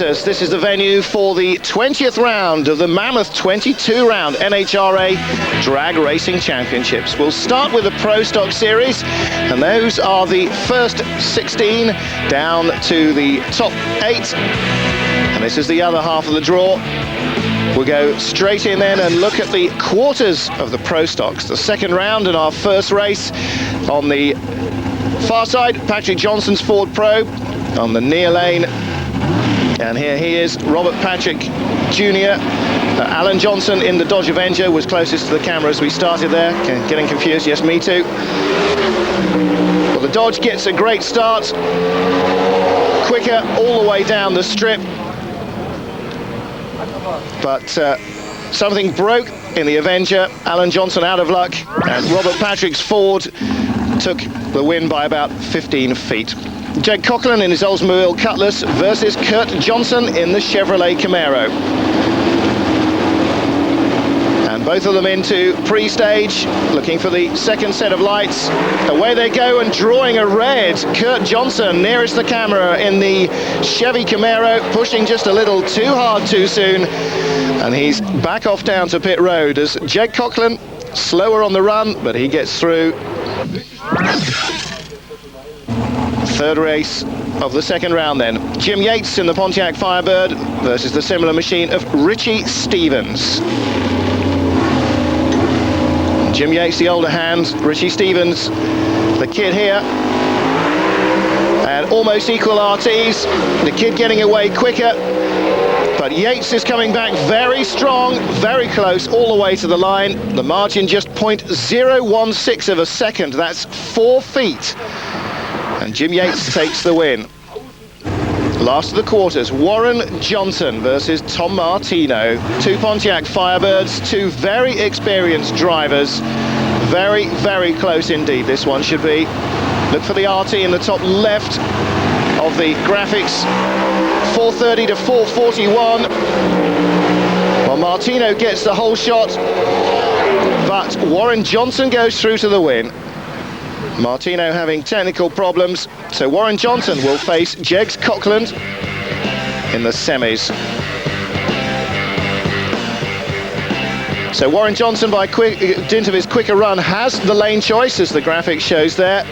Racers. This is the venue for the 20th round of the Mammoth 22-round NHRA Drag Racing Championships. We'll start with the Pro Stock Series, and those are the first 16 down to the top 8. And this is the other half of the draw. We'll go straight in then and look at the quarters of the Pro Stocks. The second round in our first race. On the far side, Patrick Johnson's Ford Pro. On the near lane, and here he is, Robert Patrick Jr. Alan Johnson in the Dodge Avenger was closest to the camera as we started there. Getting confused? Yes, me too. Well, the Dodge gets a great start. Quicker all the way down the strip. But something broke in the Avenger. Alan Johnson out of luck, and Robert Patrick's Ford took the win by about 15 feet. Jed Coughlin in his Oldsmobile Cutlass versus Kurt Johnson in the Chevrolet Camaro. And both of them into pre-stage, looking for the second set of lights. Away they go, and drawing a red. Kurt Johnson nearest the camera in the Chevy Camaro, pushing just a little too hard too soon. And he's back off down to pit road as Jed Coughlin, slower on the run, but he gets through. Third race of the second round then. Jim Yates in the Pontiac Firebird versus the similar machine of Richie Stevens. Jim Yates, the older hand, Richie Stevens, the kid here. And almost equal RTs, the kid getting away quicker. But Yates is coming back very strong, very close all the way to the line. The margin just 0.016 of a second, that's 4 feet. And Jim Yates takes the win. Last of the quarters, Warren Johnson versus Tom Martino. Two Pontiac Firebirds, two very experienced drivers. Very, very close indeed, this one should be. Look for the RT in the top left of the graphics. 430 to 441. Well, Martino gets the whole shot, but Warren Johnson goes through to the win. Martino having technical problems, so Warren Johnson will face Jed Coughlin in the semis. So Warren Johnson, by dint of his quicker run, has the lane choice, as the graphic shows there.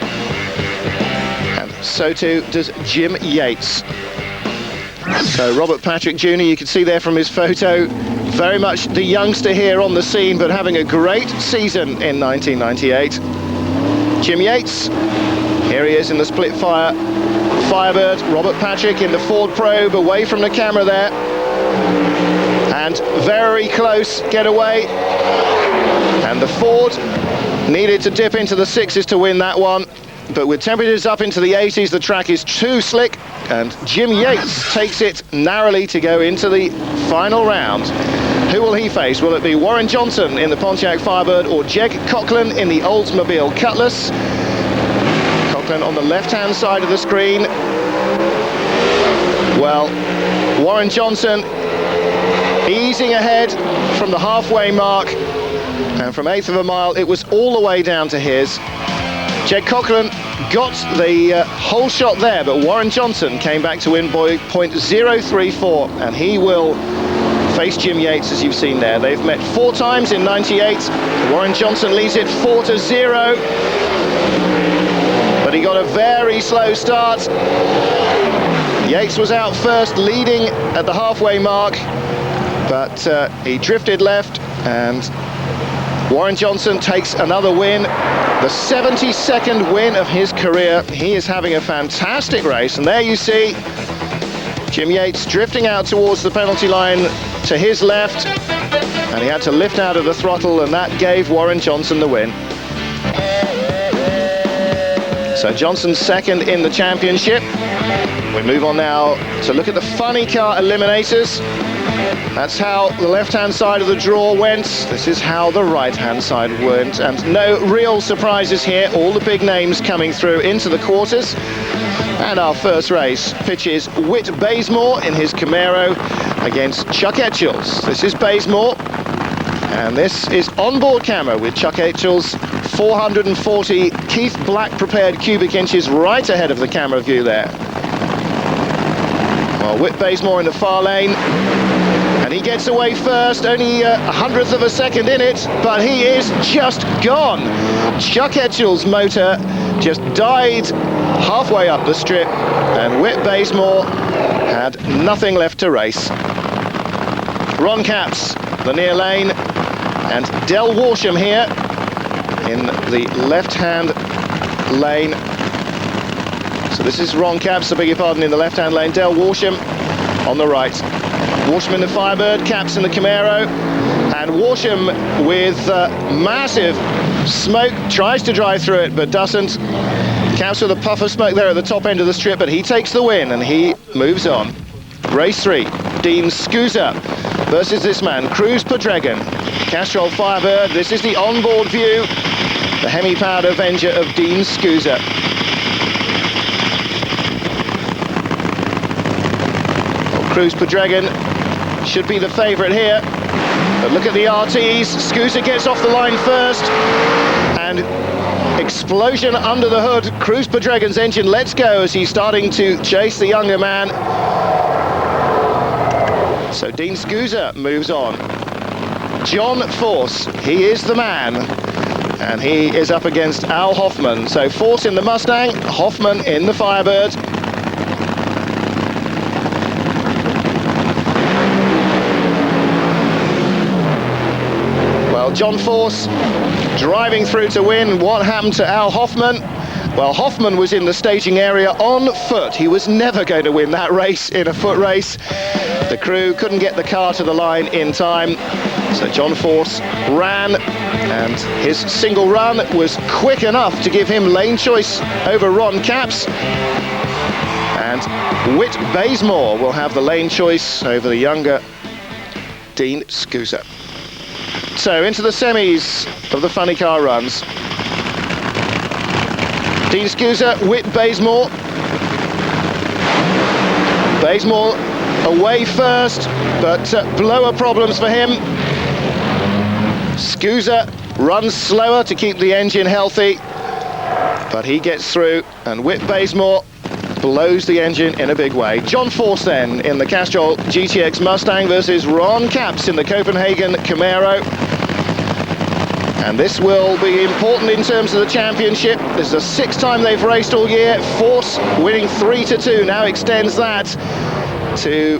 And so too does Jim Yates. So Robert Patrick Jr., you can see there from his photo, very much the youngster here on the scene, but having a great season in 1998. Jim Yates, here he is in the split fire Firebird. Robert Patrick in the Ford Probe, away from the camera there. And very close getaway. And the Ford needed to dip into the 6s to win that one. But with temperatures up into the 80s, the track is too slick. And Jim Yates takes it narrowly to go into the final round. Who will he face? Will it be Warren Johnson in the Pontiac Firebird or Jed Coughlin in the Oldsmobile Cutlass? Coughlin on the left-hand side of the screen. Well, Warren Johnson easing ahead from the halfway mark, and from 1/8 of a mile it was all the way down to his. Jed Coughlin got the whole shot there, but Warren Johnson came back to win by 0.034, and he will face Jim Yates, as you've seen there. They've met 4 times in 98. Warren Johnson leads it 4-0. But he got a very slow start. Yates was out first, leading at the halfway mark. But he drifted left, and Warren Johnson takes another win. The 72nd win of his career. He is having a fantastic race. And there you see Jim Yates drifting out towards the penalty line to his left, and he had to lift out of the throttle, and that gave Warren Johnson the win. So Johnson's second in the championship. We move on now to look at the funny car eliminators. That's how the left-hand side of the draw went. This is how the right-hand side went, and no real surprises here. All the big names coming through into the quarters. And our first race pitches Whit Bazemore in his Camaro against Chuck Etchells. This is Bazemore, and this is onboard camera with Chuck Etchells, 440 Keith Black prepared cubic inches right ahead of the camera view there. Well, Whit Bazemore in the far lane. And he gets away first, only a hundredth of a second in it, but he is just gone. Chuck Etchell's motor just died halfway up the strip, and Whit Bazemore had nothing left to race. Ron Capps, the near lane, and Del Warsham here in the left-hand lane. So this is Ron Capps, I beg your pardon, in the left-hand lane, Del Warsham on the right. Warsham in the Firebird, Capps in the Camaro, and Warsham with massive smoke, tries to drive through it but doesn't. Capps with a puff of smoke there at the top end of the strip, but he takes the win and he moves on. Race 3, Dean Scusa versus this man, Cruz Pedregan. Castrol Firebird, this is the onboard view, the hemi-powered Avenger of Dean Scusa. Well, Cruz Pedregan should be the favourite here, but look at the RTs. Scusa gets off the line first, and explosion under the hood. Cruz Pedregan's engine lets go as he's starting to chase the younger man. So Dean Scusa moves on. John Force, he is the man, and he is up against Al Hoffman. So Force in the Mustang, Hoffman in the Firebird. Well, John Force driving through to win. What happened to Al Hoffman? Well, Hoffman was in the staging area on foot. He was never going to win that race in a foot race. The crew couldn't get the car to the line in time, so John Force ran, and his single run was quick enough to give him lane choice over Ron Capps. And Whit Bazemore will have the lane choice over the younger Dean Scusa. So into the semis of the funny car runs. Dean Scusa, Whit Bazemore. Bazemore away first, but blower problems for him. Scusa runs slower to keep the engine healthy, but he gets through, and Whit Bazemore blows the engine in a big way. John Force then in the Castrol GTX Mustang versus Ron Capps in the Copenhagen Camaro. And this will be important in terms of the championship. This is the sixth time they've raced all year. Force winning 3-2 now extends that to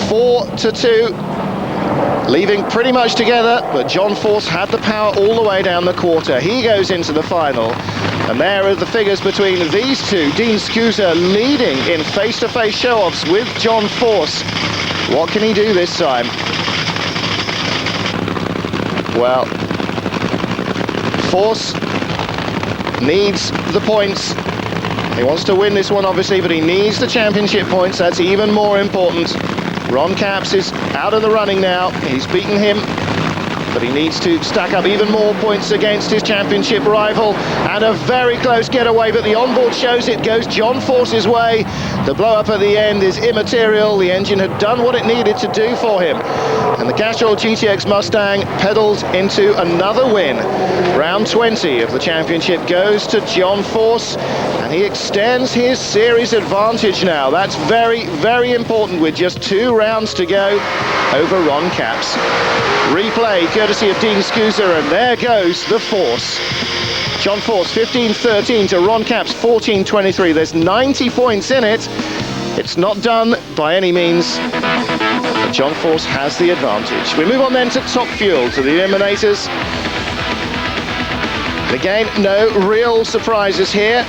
4-2, leaving pretty much together, but John Force had the power all the way down the quarter. He goes into the final, and there are the figures between these two. Dean Scusa leading in face-to-face show-offs with John Force. What can he do this time? Well, Force needs the points. He wants to win this one, obviously, but he needs the championship points. That's even more important. Ron Capps is out of the running now. He's beaten him, but he needs to stack up even more points against his championship rival. And a very close getaway, but the onboard shows it goes John Force's way. The blow-up at the end is immaterial. The engine had done what it needed to do for him. And the Castrol GTX Mustang pedals into another win. Round 20 of the championship goes to John Force, and he extends his series advantage now. That's very, very important with just 2 rounds to go over Ron Capps. Replay courtesy of Dean Scusa, and there goes the Force. John Force 15-13 to Ron Capps 14-23. There's 90 points in it. It's not done by any means, but John Force has the advantage. We move on then to Top Fuel, to the Eliminators. And again, no real surprises here.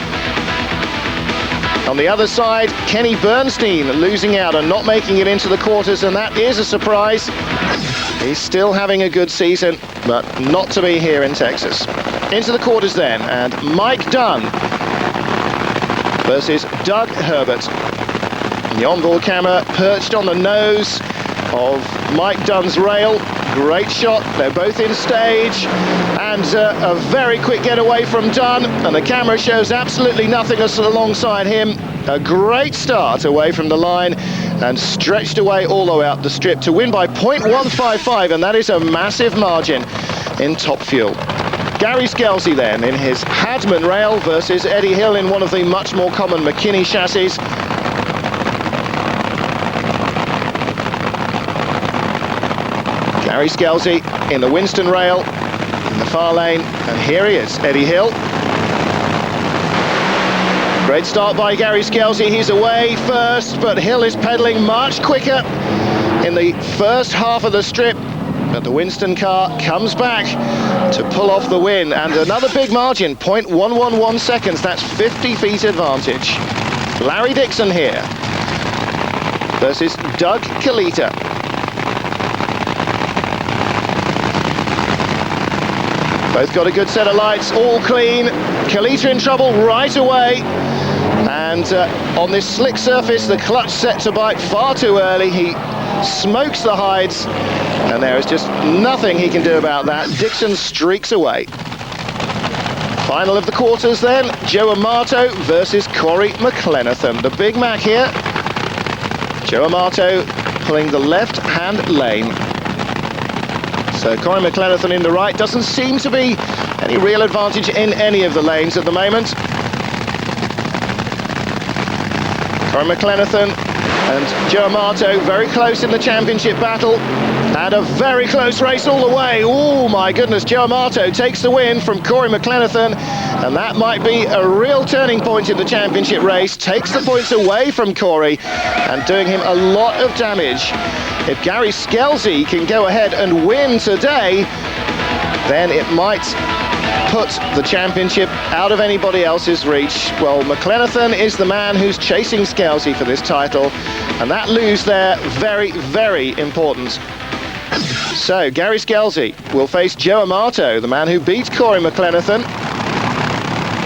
On the other side, Kenny Bernstein losing out and not making it into the quarters, and that is a surprise. He's still having a good season, but not to be here in Texas. Into the quarters then, and Mike Dunn versus Doug Herbert. The onboard camera perched on the nose of Mike Dunn's rail. Great shot, they're both in stage, and a very quick getaway from Dunn, and the camera shows absolutely nothing alongside him. A great start away from the line, and stretched away all the way up the strip to win by 0.155, and that is a massive margin in Top Fuel. Gary Scalzi then in his Hadman rail versus Eddie Hill in one of the much more common McKinney chassis. Gary Scelzi in the Winston rail, in the far lane, and here he is, Eddie Hill. Great start by Gary Scelzi, he's away first, but Hill is pedalling much quicker in the first half of the strip. But the Winston car comes back to pull off the win, and another big margin, 0.111 seconds, that's 50 feet advantage. Larry Dixon here versus Doug Kalita. Both got a good set of lights, all clean. Kalita in trouble right away. And on this slick surface, the clutch set to bite far too early. He smokes the hides, and there is just nothing he can do about that. Dixon streaks away. Final of the quarters then, Joe Amato versus Corey McLenathan. The Big Mac here. Joe Amato pulling the left-hand lane. So Corey McLenathan in the right. Doesn't seem to be any real advantage in any of the lanes at the moment. Corey McLenathan and Joe Amato very close in the championship battle, and a very close race all the way. Oh my goodness, Joe Amato takes the win from Corey McLenathan, and that might be a real turning point in the championship race. Takes the points away from Corey and doing him a lot of damage. If Gary Scelzi can go ahead and win today, then it might put the championship out of anybody else's reach. Well, McLenathan is the man who's chasing Scelzi for this title, and that lose there, very, very important. So, Gary Scelzi will face Joe Amato, the man who beat Corey McLenathan.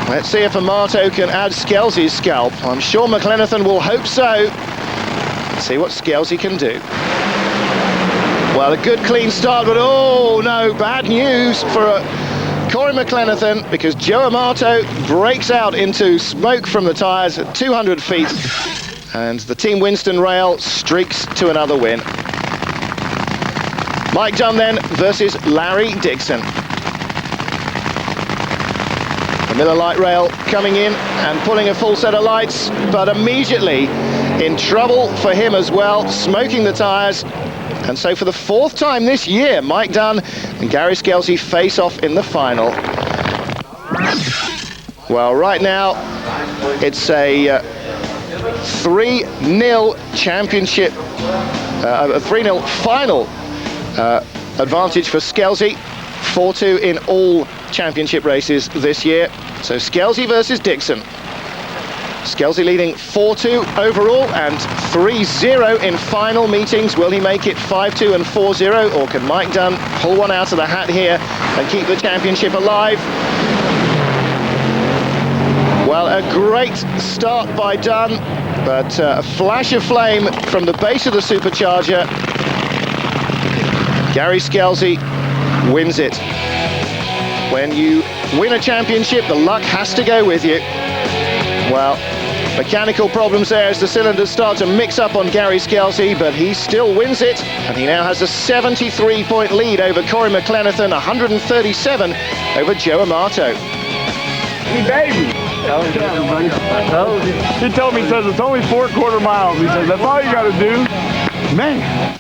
Let's see if Amato can add Scelzi's scalp. I'm sure McLenathan will hope so. Let's see what Scelzi can do. Well, a good clean start, but oh no, bad news for Corey McLenathan, because Joe Amato breaks out into smoke from the tyres at 200 feet, and the Team Winston rail streaks to another win. Mike Dunn then versus Larry Dixon. The Miller Light rail coming in and pulling a full set of lights, but immediately in trouble for him as well, smoking the tyres. And so for the fourth time this year, Mike Dunn and Gary Scelzi face off in the final. Well, right now, it's a 3-0 championship, a 3-0 final advantage for Scelzi. 4-2 in all championship races this year. So Scelzi versus Dixon. Scelzi leading 4-2 overall and 3-0 in final meetings. Will he make it 5-2 and 4-0, or can Mike Dunn pull one out of the hat here and keep the championship alive? Well, a great start by Dunn, but a flash of flame from the base of the supercharger. Gary Scelzi wins it. When you win a championship, the luck has to go with you. Well, mechanical problems there as the cylinders start to mix up on Gary Scelzi, but he still wins it, and he now has a 73-point lead over Corey McLenathan, 137 over Joe Amato. Hey, baby. I told you. He told me, he says, it's only 4 quarter miles. He says, that's all you got to do. Man.